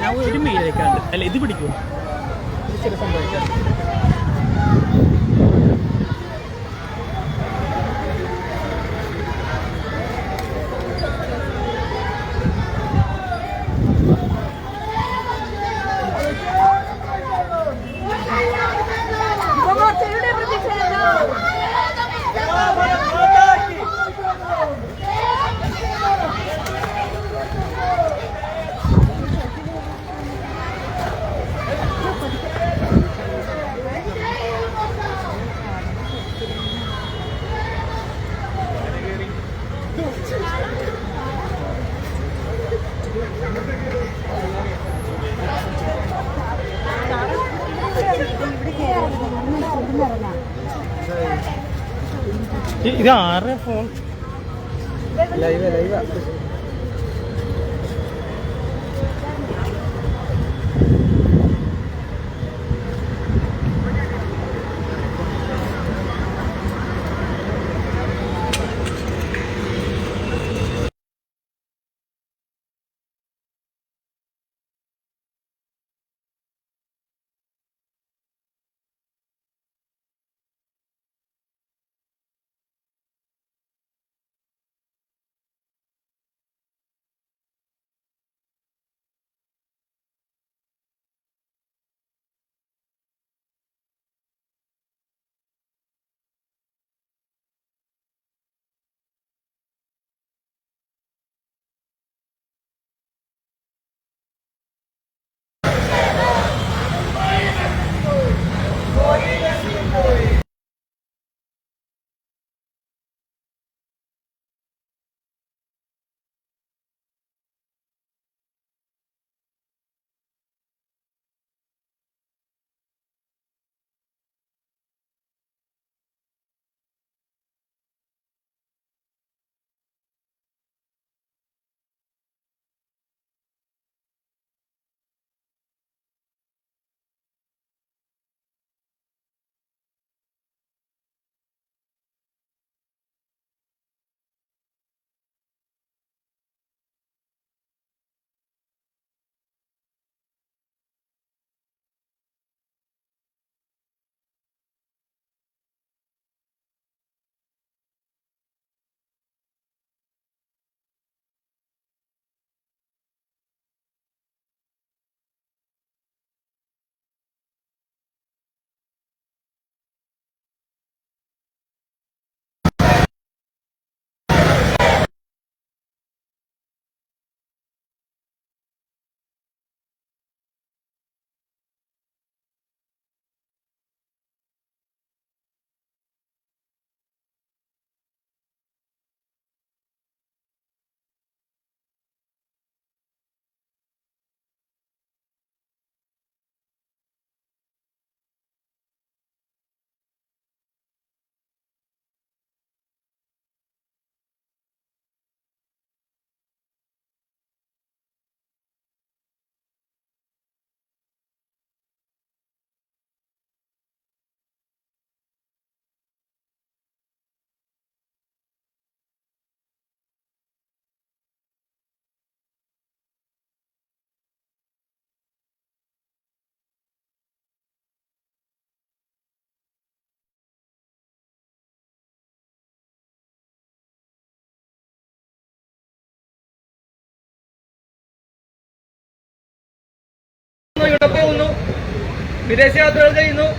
ഞാൻ ഒരു മീനേക്കാണ്ട് അല്ല ഇത് പിടിക്കും സംഭവിക്കാം. ഇത് ആരുടെ ഫോൺ? ലൈവ് വിദേശയാത്രകൾ ചെയ്യുന്നു.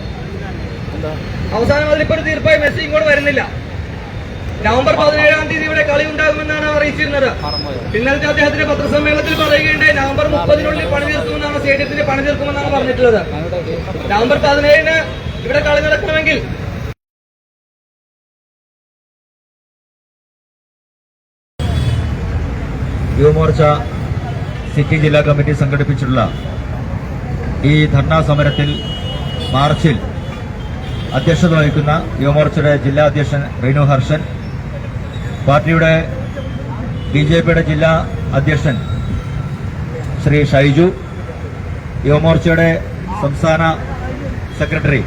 അവസാനം അതിലിപ്പോ ഒരു തീർപ്പായി മെസ്സി ഇങ്ങോട്ട് വരുന്നില്ല. നവംബർ 17 ഇവിടെ കളി ഉണ്ടാകുമെന്നാണ് അറിയിച്ചിരുന്നത്. ഇന്നലത്തെ അദ്ദേഹത്തിന്റെ പത്രസമ്മേളനത്തിൽ പറയുകയുണ്ടായി നവംബർ 30 പണി തീർക്കുമെന്നാണ്, സ്റ്റേഡിയത്തിന് പണി തീർക്കുമെന്നാണ് പറഞ്ഞിട്ടുള്ളത്. നവംബർ 17 ഇവിടെ കളി നടക്കണമെങ്കിൽ യുവമോർച്ച സിറ്റി ജില്ലാ കമ്മിറ്റി സംഘടിപ്പിച്ചിട്ടുള്ള ഈ ധർണാ സമരത്തിൽ മാർച്ചിൽ അധ്യക്ഷത വഹിക്കുന്ന യുവമോർച്ചയുടെ ജില്ലാ അധ്യക്ഷൻ റിനു ഹർഷൻ, പാർട്ടിയുടെ BJPയുടെ ജില്ലാ അധ്യക്ഷൻ ശ്രീ ഷൈജു, യുവമോർച്ചയുടെ സംസ്ഥാന സെക്രട്ടറി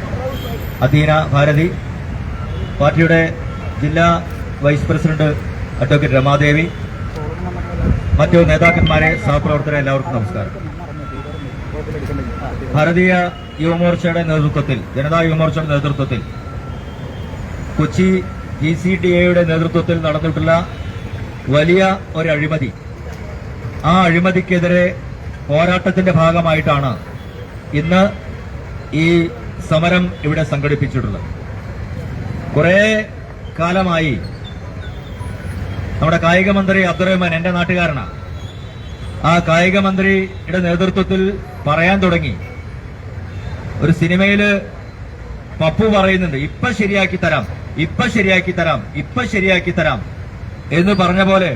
അദീന ഭാരതി, പാർട്ടിയുടെ ജില്ലാ വൈസ് പ്രസിഡന്റ് അഡ്വക്കേറ്റ് രമാദേവി, മറ്റു നേതാക്കന്മാരെ, സഹപ്രവർത്തകരെ എല്ലാവർക്കും നമസ്കാരം. ഭാരതീയ യുവമോർച്ചയുടെ നേതൃത്വത്തിൽ, ജനതാ യുവമോർച്ചയുടെ നേതൃത്വത്തിൽ കൊച്ചി GCDAയുടെ നേതൃത്വത്തിൽ നടന്നിട്ടുള്ള വലിയ ഒരു അഴിമതി, ആ അഴിമതിക്കെതിരെ പോരാട്ടത്തിന്റെ ഭാഗമായിട്ടാണ് ഇന്ന് ഈ സമരം ഇവിടെ സംഘടിപ്പിച്ചിട്ടുള്ളത്. കുറെ കാലമായി നമ്മുടെ കായിക മന്ത്രി അബ്ദുറഹ്മാൻ, എന്റെ നാട്ടുകാരനാണ്, ആ കായിക മന്ത്രിയുടെ നേതൃത്വത്തിൽ പറയാൻ തുടങ്ങി. ഒരു സിനിമയില് പപ്പു പറയുന്നുണ്ട്, ഇപ്പൊ ശരിയാക്കി തരാം, ഇപ്പൊ ശരിയാക്കി തരാം, ഇപ്പൊ ശരിയാക്കി തരാം എന്ന് പറഞ്ഞ പോലെ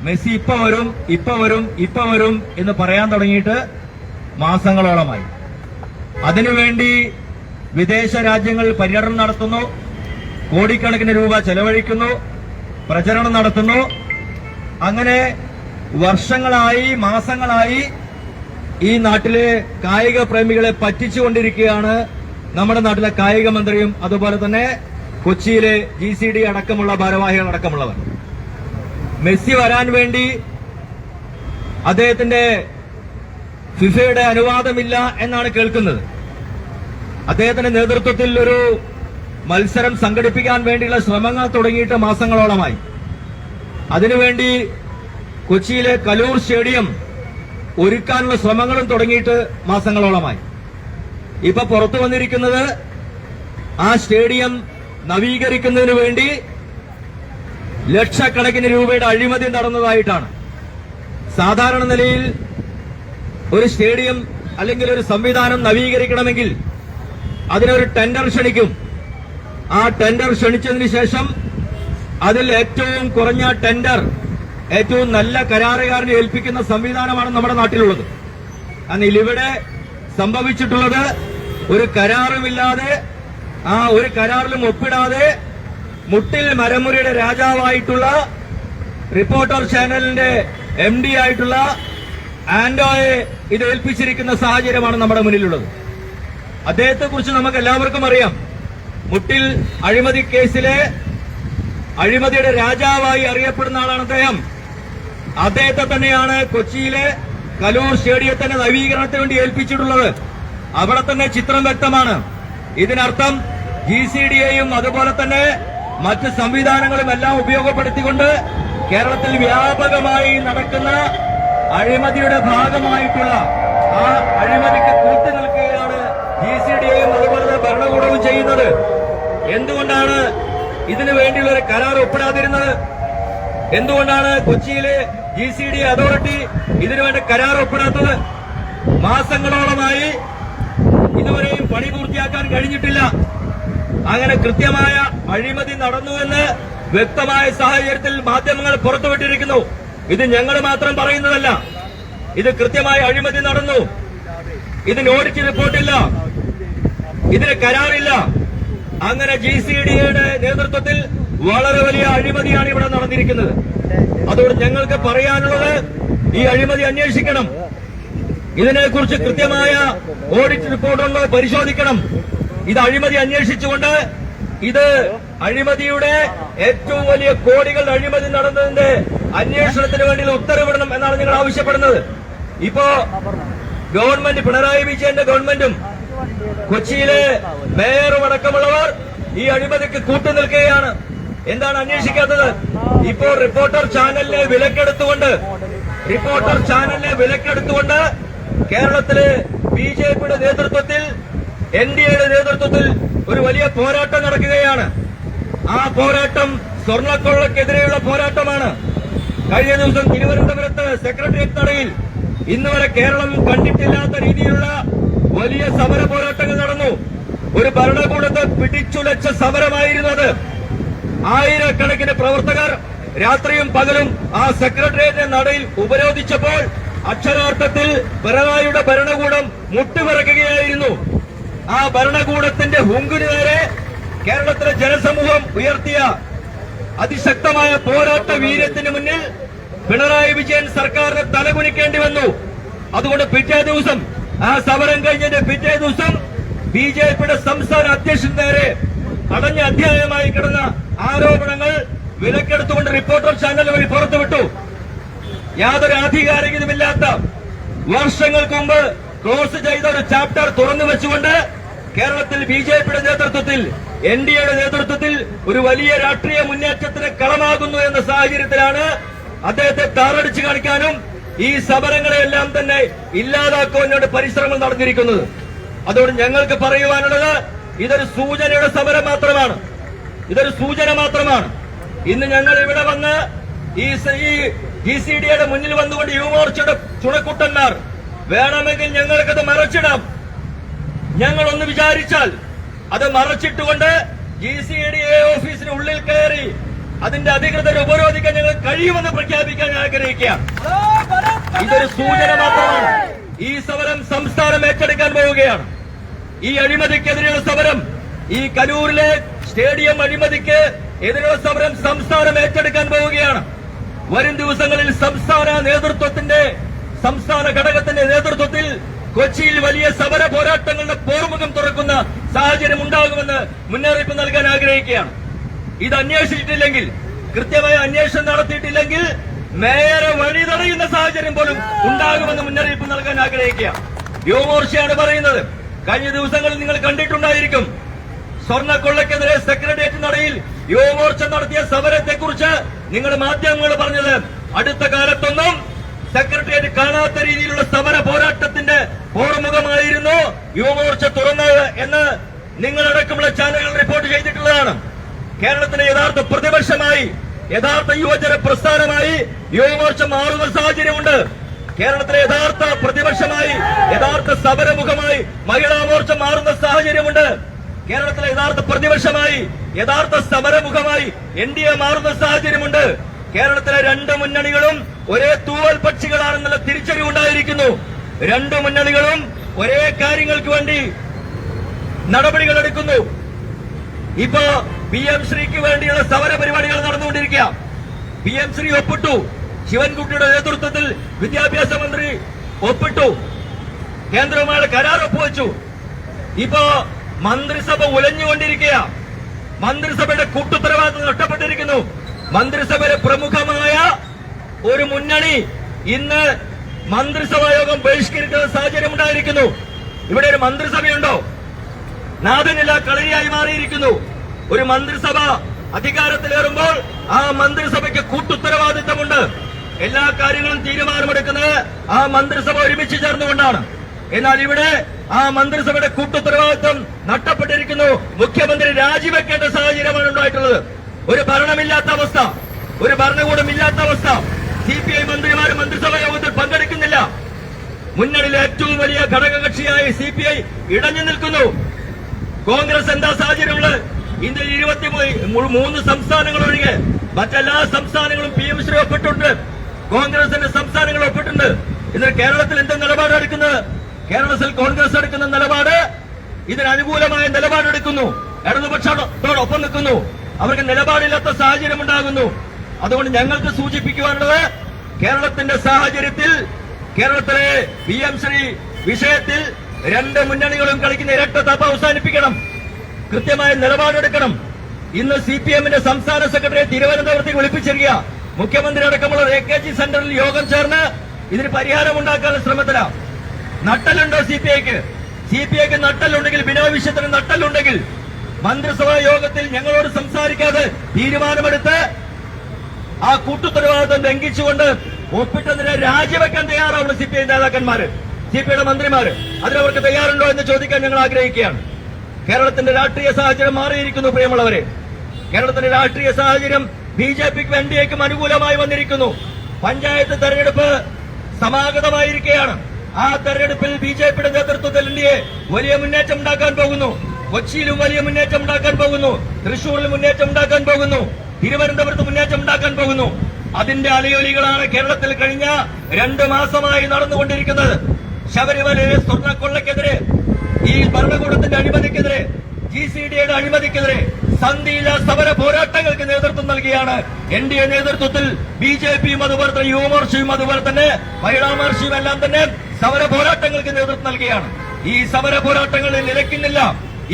മെസ്സി ഇപ്പൊ വരും, ഇപ്പൊ വരും, ഇപ്പൊ വരും എന്ന് പറയാൻ തുടങ്ങിയിട്ട് മാസങ്ങളോളമായി. അതിനുവേണ്ടി വിദേശ രാജ്യങ്ങളിൽ പര്യടനം നടത്തുന്നു, കോടിക്കണക്കിന് രൂപ ചെലവഴിക്കുന്നു, പ്രചരണം നടത്തുന്നു. അങ്ങനെ വർഷങ്ങളായി, മാസങ്ങളായി ഈ നാട്ടിലെ കായിക പ്രേമികളെ പറ്റിച്ചുകൊണ്ടിരിക്കുകയാണ് നമ്മുടെ നാട്ടിലെ കായിക മന്ത്രിയും അതുപോലെ തന്നെ കൊച്ചിയിലെ GCD അടക്കമുള്ള ഭാരവാഹികൾ അടക്കമുള്ളവർ. മെസ്സി വരാൻ വേണ്ടി അദ്ദേഹത്തിന്റെ ഫിഫയുടെ അനുവാദമില്ല എന്നാണ് കേൾക്കുന്നത്. അദ്ദേഹത്തിന്റെ നേതൃത്വത്തിൽ ഒരു മത്സരം സംഘടിപ്പിക്കാൻ വേണ്ടിയുള്ള ശ്രമങ്ങൾ തുടങ്ങിയിട്ട് മാസങ്ങളോളമായി. അതിനുവേണ്ടി കൊച്ചിയിലെ കലൂർ സ്റ്റേഡിയം ഒരുക്കാനുള്ള ശ്രമങ്ങളും തുടങ്ങിയിട്ട് മാസങ്ങളോളമായി. ഇപ്പൊ പുറത്തു വന്നിരിക്കുന്നത് ആ സ്റ്റേഡിയം നവീകരിക്കുന്നതിന് വേണ്ടി ലക്ഷക്കണക്കിന് രൂപയുടെ അഴിമതി നടന്നതായിട്ടാണ്. സാധാരണ നിലയിൽ ഒരു സ്റ്റേഡിയം അല്ലെങ്കിൽ ഒരു സംവിധാനം നവീകരിക്കണമെങ്കിൽ അതിനൊരു ടെൻഡർ ക്ഷണിക്കും. ആ ടെൻഡർ ക്ഷണിച്ചതിന് ശേഷം അതിൽ ഏറ്റവും കുറഞ്ഞ ടെൻഡർ ഏറ്റവും നല്ല കരാറുകാരനെ ഏൽപ്പിക്കുന്ന സംവിധാനമാണ് നമ്മുടെ നാട്ടിലുള്ളത്. എന്നാൽ ഇവിടെ സംഭവിച്ചിട്ടുള്ളത് ഒരു കരാറുമില്ലാതെ, ആ ഒരു കരാറിലും ഒപ്പിടാതെ മുട്ടിൽ മരമുറിയുടെ രാജാവായിട്ടുള്ള റിപ്പോർട്ടർ ചാനലിന്റെ MD ആയിട്ടുള്ള ആന്റോയെ ഇത് ഏൽപ്പിച്ചിരിക്കുന്ന സാഹചര്യമാണ് നമ്മുടെ മുന്നിലുള്ളത്. അദ്ദേഹത്തെക്കുറിച്ച് നമുക്ക് എല്ലാവർക്കും അറിയാം. മുട്ടിൽ അഴിമതി കേസിലെ അഴിമതിയുടെ രാജാവായി അറിയപ്പെടുന്ന ആളാണ് അദ്ദേഹം. അദ്ദേഹത്തെ തന്നെയാണ് കൊച്ചിയിലെ കലൂർ സ്റ്റേഡിയത്തിന്റെ നവീകരണത്തിന് വേണ്ടി ഏൽപ്പിച്ചിട്ടുള്ളത്. അവിടെ തന്നെ ചിത്രം വ്യക്തമാണ്. ഇതിനർത്ഥം GCDAയും അതുപോലെ തന്നെ മറ്റ് സംവിധാനങ്ങളും എല്ലാം ഉപയോഗപ്പെടുത്തിക്കൊണ്ട് കേരളത്തിൽ വ്യാപകമായി നടക്കുന്ന അഴിമതിയുടെ ഭാഗമായിട്ടുള്ള ആ അഴിമതിക്ക് കൂട്ടുനിൽക്കുകയാണ് GCDAയും അതുപോലെ തന്നെ ഭരണകൂടവും ചെയ്യുന്നത്. എന്തുകൊണ്ടാണ് ഇതിനു വേണ്ടിയുള്ള ഒരു കരാർ ഒപ്പിടാതിരുന്നത്? എന്തുകൊണ്ടാണ് കൊച്ചിയിലെ GCDA അതോറിറ്റി ഇതിനുവേണ്ടി കരാർ ഒപ്പിടാത്തത്? മാസങ്ങളോളമായി ഇതുവരെയും പണി പൂർത്തിയാക്കാൻ കഴിഞ്ഞിട്ടില്ല. അങ്ങനെ കൃത്യമായ അഴിമതി നടന്നുവെന്ന് വ്യക്തമായ സാഹചര്യത്തിൽ മാധ്യമങ്ങൾ പുറത്തുവിട്ടിരിക്കുന്നു. ഇത് ഞങ്ങൾ മാത്രം പറയുന്നതല്ല, ഇത് കൃത്യമായ അഴിമതി നടന്നു. ഇതിന് ഓഡിറ്റ് റിപ്പോർട്ടില്ല, ഇതിന് കരാറില്ല. അങ്ങനെ GCDAയുടെ നേതൃത്വത്തിൽ വളരെ വലിയ അഴിമതിയാണ് ഇവിടെ നടന്നിരിക്കുന്നത്. അതുകൊണ്ട് ഞങ്ങൾക്ക് പറയാനുള്ളത്, ഈ അഴിമതി അന്വേഷിക്കണം. ഇതിനെക്കുറിച്ച് കൃത്യമായ ഓഡിറ്റ് റിപ്പോർട്ടുകൾ പരിശോധിക്കണം. ഇത് അഴിമതി അന്വേഷിച്ചുകൊണ്ട് ഇത് അഴിമതിയുടെ ഏറ്റവും വലിയ കോടികളുടെ അഴിമതി നടന്നതിന്റെ അന്വേഷണത്തിന് വേണ്ടിയുള്ള ഉത്തരവിടണം എന്നാണ് നിങ്ങൾ ആവശ്യപ്പെടുന്നത്. ഇപ്പോ ഗവൺമെന്റ്, പിണറായി വിജയന്റെ ഗവൺമെന്റും കൊച്ചിയിലെ മേയറും അടക്കമുള്ളവർ ഈ അഴിമതിക്ക് കൂട്ടുനിൽക്കുകയാണ്. എന്താണ് അന്വേഷിക്കാത്തത്? ഇപ്പോൾ റിപ്പോർട്ടർ ചാനലിനെ വിലക്കെടുത്തുകൊണ്ട് കേരളത്തിലെ BJPയുടെ നേതൃത്വത്തിൽ NDAയുടെ നേതൃത്വത്തിൽ ഒരു വലിയ പോരാട്ടം നടക്കുകയാണ്. ആ പോരാട്ടം സ്വർണ്ണക്കൊള്ളക്കെതിരെയുള്ള പോരാട്ടമാണ്. കഴിഞ്ഞ ദിവസം തിരുവനന്തപുരത്ത് സെക്രട്ടേറിയറ്റ് നടയിൽ ഇന്നുവരെ കേരളം കണ്ടിട്ടില്ലാത്ത രീതിയിലുള്ള വലിയ സമര പോരാട്ടങ്ങൾ നടന്നു. ഒരു ഭരണകൂടത്തെ പിടിച്ചുലച്ച സമരമായിരുന്നു അത്. ആയിരക്കണക്കിന് പ്രവർത്തകർ രാത്രിയും പകലും ആ സെക്രട്ടേറിയറ്റിന്റെ നടയിൽ ഉപരോധിച്ചപ്പോൾ അക്ഷരാർത്ഥത്തിൽ പിണറായിയുടെ ഭരണകൂടം മുട്ടുവിറക്കുകയായിരുന്നു. ആ ഭരണകൂടത്തിന്റെ ഹുങ്കിന് നേരെ കേരളത്തിലെ ജനസമൂഹം ഉയർത്തിയ അതിശക്തമായ പോരാട്ട വീര്യത്തിന് മുന്നിൽ പിണറായി വിജയൻ സർക്കാരിന് തലകുനിക്കേണ്ടി വന്നു. അതുകൊണ്ട് പിറ്റേ ദിവസം ആ സമരം കഴിഞ്ഞതിന്റെ പിറ്റേ ദിവസം BJPയുടെ സംസ്ഥാന അധ്യക്ഷൻ നേരെ അടഞ്ഞ അധ്യായമായി കിടന്ന ആരോപണങ്ങൾ വിലക്കെടുത്തുകൊണ്ട് റിപ്പോർട്ടർ ചാനൽ വഴി പുറത്തുവിട്ടു. യാതൊരു ആധികാരികതയുമില്ലാത്ത വർഷങ്ങൾക്ക് മുമ്പ് ക്ലോസ് ചെയ്ത ഒരു ചാപ്റ്റർ തുറന്നു വെച്ചുകൊണ്ട് കേരളത്തിൽ BJPയുടെ നേതൃത്വത്തിൽ NDAയുടെ നേതൃത്വത്തിൽ ഒരു വലിയ രാഷ്ട്രീയ മുന്നേറ്റത്തിന് കളമാകുന്നു എന്ന സാഹചര്യത്തിലാണ് അദ്ദേഹത്തെ താറടിച്ചു കാണിക്കാനും ഈ സമരങ്ങളെല്ലാം തന്നെ ഇല്ലാതാക്കുവാനുള്ള പരിശ്രമങ്ങൾ നടന്നിരിക്കുന്നത്. അതുകൊണ്ട് ഞങ്ങൾക്ക് പറയുവാനുള്ളത് ഇതൊരു സൂചനയുടെ സമരം മാത്രമാണ്. ഇതൊരു സൂചന മാത്രമാണ്. ഇന്ന് ഞങ്ങൾ ഇവിടെ വന്ന് ഈ GCDയുടെ മുന്നിൽ വന്നുകൊണ്ട് യുവമോർച്ചയുടെ ചുണക്കുട്ടന്മാർ വേണമെങ്കിൽ ഞങ്ങൾക്കത് മറച്ചിടാം. ഞങ്ങളൊന്ന് വിചാരിച്ചാൽ അത് മറച്ചിട്ടുകൊണ്ട് GCDA ഓഫീസിന് ഉള്ളിൽ കയറി അതിന്റെ അധികൃതരെ ഉപരോധിക്കാൻ ഞങ്ങൾ കഴിയുമെന്ന് പ്രഖ്യാപിക്കാൻ ഞാൻ ആഗ്രഹിക്കുകയാണ്. ഇതൊരു സൂചന മാത്രമാണ്. ഈ സമരം സംസ്ഥാനം ഏറ്റെടുക്കാൻ പോവുകയാണ്. ഈ അഴിമതിക്കെതിരെയുള്ള സമരം, ഈ കലൂരിലെ സ്റ്റേഡിയം അഴിമതിക്ക് എതിരെയുള്ള സമരം സംസ്ഥാനം ഏറ്റെടുക്കാൻ പോവുകയാണ്. വരും ദിവസങ്ങളിൽ സംസ്ഥാന ഘടകത്തിന്റെ നേതൃത്വത്തിൽ കൊച്ചിയിൽ വലിയ സമര പോരാട്ടങ്ങളുടെ പോർമുഖം തുറക്കുന്ന സാഹചര്യം ഉണ്ടാകുമെന്ന് മുന്നറിയിപ്പ് നൽകാൻ ആഗ്രഹിക്കുകയാണ്. ഇത് അന്വേഷിച്ചിട്ടില്ലെങ്കിൽ, കൃത്യമായ അന്വേഷണം നടത്തിയിട്ടില്ലെങ്കിൽ മേയറെ വഴി തടയുന്ന സാഹചര്യം പോലും ഉണ്ടാകുമെന്ന് മുന്നറിയിപ്പ് നൽകാൻ ആഗ്രഹിക്കുകയാണ്. യുവമോർച്ചയാണ് പറയുന്നത്. കഴിഞ്ഞ ദിവസങ്ങളിൽ നിങ്ങൾ കണ്ടിട്ടുണ്ടായിരിക്കും, സ്വർണ്ണക്കൊള്ളക്കെതിരെ സെക്രട്ടേറിയറ്റ് നടയിൽ യുവമോർച്ച നടത്തിയ സമരത്തെക്കുറിച്ച് നിങ്ങൾ മാധ്യമങ്ങൾ പറഞ്ഞത് അടുത്ത കാലത്തൊന്നും സെക്രട്ടേറിയറ്റ് കാണാത്ത രീതിയിലുള്ള സമര പോരാട്ടത്തിന്റെ പോർമുഖമായിരുന്നു യുവമോർച്ച തുറന്നത് എന്ന് നിങ്ങളടക്കമുള്ള ചാനലുകൾ റിപ്പോർട്ട് ചെയ്തിട്ടുള്ളതാണ്. കേരളത്തിലെ യഥാർത്ഥ പ്രതിപക്ഷമായി, യഥാർത്ഥ യുവജന പ്രസ്ഥാനമായി യുവമോർച്ച മാറുന്ന സാഹചര്യമുണ്ട്. കേരളത്തിലെ യഥാർത്ഥ പ്രതിപക്ഷമായി, യഥാർത്ഥ സമരമുഖമായി മഹിളാ മോർച്ച മാറുന്ന സാഹചര്യമുണ്ട്. കേരളത്തിലെ യഥാർത്ഥ പ്രതിപക്ഷമായി, യഥാർത്ഥ സമരമുഖമായി NDA മാറുന്ന സാഹചര്യമുണ്ട്. കേരളത്തിലെ രണ്ട് മുന്നണികളും ഒരേ തൂവൽ പക്ഷികളാണെന്നുള്ള തിരിച്ചറിവുണ്ടായിരിക്കുന്നു. രണ്ട് മുന്നണികളും ഒരേ കാര്യങ്ങൾക്ക് വേണ്ടി നടപടികൾ എടുക്കുന്നു. ഇപ്പോ PM ശ്രീക്ക് വേണ്ടിയുള്ള സമര പരിപാടികൾ നടന്നുകൊണ്ടിരിക്കുക. PM ശ്രീ ഒപ്പിട്ടു. ശിവൻകുട്ടിയുടെ നേതൃത്വത്തിൽ വിദ്യാഭ്യാസ മന്ത്രി ഒപ്പിട്ടു. കേന്ദ്രവുമായുള്ള കരാർ ഒപ്പുവെച്ചു. ഇപ്പോ മന്ത്രിസഭ ഉലഞ്ഞുകൊണ്ടിരിക്കുക. മന്ത്രിസഭയുടെ കൂട്ടുത്തരവാദിത്വം നഷ്ടപ്പെട്ടിരിക്കുന്നു. മന്ത്രിസഭയിലെ പ്രമുഖമായ ഒരു മുന്നണി ഇന്ന് മന്ത്രിസഭാ യോഗം ബഹിഷ്കരിക്കുന്ന സാഹചര്യം ഉണ്ടായിരിക്കുന്നു. ഇവിടെ ഒരു മന്ത്രിസഭയുണ്ടോ? നാഥനില്ല കളരിയായി മാറിയിരിക്കുന്നു. ഒരു മന്ത്രിസഭ അധികാരത്തിലേറുമ്പോൾ ആ മന്ത്രിസഭയ്ക്ക് കൂട്ടുത്തരവാദിത്തമുണ്ട്. എല്ലാ കാര്യങ്ങളും തീരുമാനമെടുക്കുന്നത് ആ മന്ത്രിസഭ ഒരുമിച്ച് ചേർന്നുകൊണ്ടാണ്. എന്നാൽ ഇവിടെ ആ മന്ത്രിസഭയുടെ കൂട്ടുത്തരവാദിത്വം നഷ്ടപ്പെട്ടിരിക്കുന്നു. മുഖ്യമന്ത്രി രാജിവെക്കേണ്ട സാഹചര്യമാണ് ഉണ്ടായിട്ടുള്ളത്. ഒരു ഭരണമില്ലാത്ത അവസ്ഥ, ഒരു ഭരണകൂടമില്ലാത്ത അവസ്ഥ. CPI മന്ത്രിമാരും മന്ത്രിസഭാ യോഗത്തിൽ പങ്കെടുക്കുന്നില്ല. മുന്നണിയിലെ ഏറ്റവും വലിയ ഘടകകക്ഷിയായ CPI ഇടഞ്ഞു നിൽക്കുന്നു. കോൺഗ്രസ് എന്താ സാഹചര്യമുള്ളത്? ഇന്ത്യയിൽ 23 സംസ്ഥാനങ്ങൾ ഒഴികെ മറ്റെല്ലാ സംസ്ഥാനങ്ങളും PM ശ്രീ ഒപ്പിട്ടുണ്ട്. കോൺഗ്രസിന്റെ സംസ്ഥാനങ്ങൾ ഒപ്പിട്ടുണ്ട്. ഇന്ന് കേരളത്തിൽ എന്താ നിലപാടെടുക്കുന്നത്? കേരളത്തിൽ കോൺഗ്രസ് എടുക്കുന്ന നിലപാട് ഇതിന് അനുകൂലമായ നിലപാടെടുക്കുന്നു. ഇടതുപക്ഷത്തോടൊപ്പം നിൽക്കുന്നു. അവർക്ക് നിലപാടില്ലാത്ത സാഹചര്യം ഉണ്ടാകുന്നു. അതുകൊണ്ട് ഞങ്ങൾക്ക് സൂചിപ്പിക്കുവാനുള്ളത്, കേരളത്തിന്റെ സാഹചര്യത്തിൽ, കേരളത്തിലെ PM ശ്രീ വിഷയത്തിൽ രണ്ട് മുന്നണികളും കളിക്കുന്ന ഇരട്ടത്താപ്പ് അവസാനിപ്പിക്കണം. കൃത്യമായ നിലപാടെടുക്കണം. ഇന്ന് CPMന്റെ സംസ്ഥാന സെക്രട്ടറി തിരുവനന്തപുരത്തേക്ക് വിളിപ്പിച്ചിരിക്കുക. മുഖ്യമന്ത്രി അടക്കമുള്ള AKG സെന്ററിൽ യോഗം ചേർന്ന് ഇതിന് പരിഹാരമുണ്ടാക്കാനുള്ള ശ്രമത്തിലാണ്. നട്ടലുണ്ടോ CPIക്ക്? CPIക്ക് നട്ടലുണ്ടെങ്കിൽ, ബിനോയ് വിശ്വത്തിന് നട്ടലുണ്ടെങ്കിൽ മന്ത്രിസഭാ യോഗത്തിൽ ഞങ്ങളോട് സംസാരിക്കാതെ തീരുമാനമെടുത്ത് ആ കൂട്ടുത്തരവാദിത്വം ലംഘിച്ചുകൊണ്ട് ഒപ്പിട്ടതിനെ രാജിവെക്കാൻ തയ്യാറാവുന്ന CPI നേതാക്കന്മാര്. സിപിഐയുടെ മന്ത്രിമാര് അതിനവർക്ക് തയ്യാറുണ്ടോ എന്ന് ചോദിക്കാൻ ഞങ്ങൾ ആഗ്രഹിക്കുകയാണ്. കേരളത്തിന്റെ രാഷ്ട്രീയ സാഹചര്യം മാറിയിരിക്കുന്നു പ്രിയമുള്ളവരെ. കേരളത്തിന്റെ രാഷ്ട്രീയ സാഹചര്യം ബിജെപിക്കും എൻഡിഎക്കും അനുകൂലമായി വന്നിരിക്കുന്നു. പഞ്ചായത്ത് തെരഞ്ഞെടുപ്പ് സമാഗതമായിരിക്കുകയാണ്. ആ തെരഞ്ഞെടുപ്പിൽ ബിജെപിയുടെ നേതൃത്വത്തിൽ എൻഡിഎ വലിയ മുന്നേറ്റം ഉണ്ടാക്കാൻ പോകുന്നു. കൊച്ചിയിലും വലിയ മുന്നേറ്റം ഉണ്ടാക്കാൻ പോകുന്നു. തൃശൂരിൽ മുന്നേറ്റം ഉണ്ടാക്കാൻ പോകുന്നു. തിരുവനന്തപുരത്ത് മുന്നേറ്റം ഉണ്ടാക്കാൻ പോകുന്നു. അതിന്റെ അലയൊലികളാണ് കേരളത്തിൽ കഴിഞ്ഞ 2 മാസമായി നടന്നുകൊണ്ടിരിക്കുന്നത്. ശബരിമലയിലെ സ്വർണ്ണക്കൊള്ളയ്ക്കെതിരെ, ഈ ഭരണകൂടത്തിന്റെ അഴിമതിക്കെതിരെ, GCDയുടെ അഴിമതിക്കെതിരെ സന്ധിയില്ല സമര പോരാട്ടങ്ങൾക്ക് നേതൃത്വം നൽകിയാണ് എൻഡിഎ നേതൃത്വത്തിൽ ബിജെപിയും അതുപോലെ തന്നെ യുവമോർച്ചയും അതുപോലെ തന്നെ മഹിളാമോർച്ചയും എല്ലാം തന്നെ സമര പോരാട്ടങ്ങൾക്ക് നേതൃത്വം നൽകിയാണ്. ഈ സമര പോരാട്ടങ്ങൾ നിലയ്ക്കുന്നില്ല.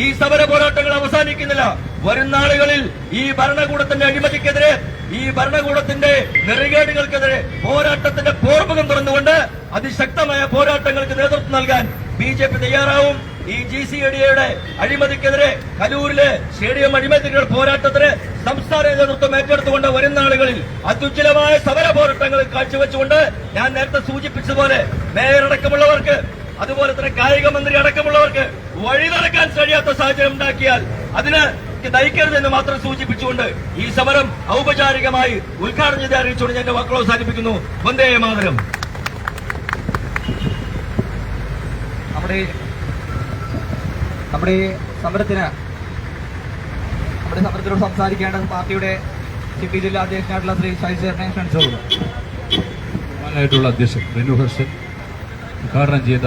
ഈ സമര പോരാട്ടങ്ങൾ അവസാനിക്കുന്നില്ല. വരും നാളുകളിൽ ഈ ഭരണകൂടത്തിന്റെ അഴിമതിക്കെതിരെ, ഈ ഭരണകൂടത്തിന്റെ നെറികേടുകൾക്കെതിരെ പോരാട്ടത്തിന്റെ പോർമുഖം തുറന്നുകൊണ്ട് അതിശക്തമായ പോരാട്ടങ്ങൾക്ക് നേതൃത്വം നൽകാൻ ബിജെപി തയ്യാറാവും. ഈ GCDയുടെ അഴിമതിക്കെതിരെ, കലൂരിലെ സ്റ്റേഡിയം അഴിമതികളുടെ പോരാട്ടത്തിന് സംസ്ഥാന നേതൃത്വം ഏറ്റെടുത്തുകൊണ്ട് വരും നാളുകളിൽ അത്യുജ്വലമായ സമര പോരാട്ടങ്ങൾ കാഴ്ചവെച്ചുകൊണ്ട് ഞാൻ നേരത്തെ സൂചിപ്പിച്ചതുപോലെ മേയർ അടക്കമുള്ളവർക്ക്, അതുപോലെ തന്നെ കായിക മന്ത്രി അടക്കമുള്ളവർക്ക് വഴി നടക്കാൻ കഴിയാത്ത സാഹചര്യം ഉണ്ടാക്കിയാൽ അതിന് നയിക്കരുതെന്ന് മാത്രം സൂചിപ്പിച്ചുകൊണ്ട് ഈ സമരം ഔപചാരികമായി ഉദ്ഘാടനം ചെയ്ത് അറിയിച്ചുകൊണ്ട് ഞാൻ എന്റെ വാക്കുകൾ അവസാനിപ്പിക്കുന്നു. വന്ദേ മാതരം. നമ്മുടെ സമരത്തിനോട് സംസാരിക്കേണ്ടത് പാർട്ടിയുടെ സിപി ജില്ലാ അധ്യക്ഷനായിട്ടുള്ള ശ്രീ ശൈശേരനെ ക്ഷണിച്ചോളൂ. ായിട്ടുള്ള അധ്യക്ഷൻ റെനു ഹർഷൻ, ഉദ്ഘാടനം ചെയ്ത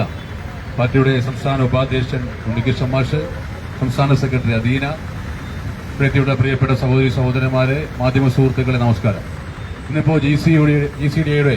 പാർട്ടിയുടെ സംസ്ഥാന ഉപാധ്യക്ഷൻ ഉണ്ണികൃഷ്ണൻ മാഷ്, സംസ്ഥാന സെക്രട്ടറി അദീന, പാർട്ടിയുടെ പ്രിയപ്പെട്ട സഹോദരി സഹോദരന്മാരെ, മാധ്യമ സുഹൃത്തുക്കളെ നമസ്കാരം. ഇന്നിപ്പോ GCDയുടെ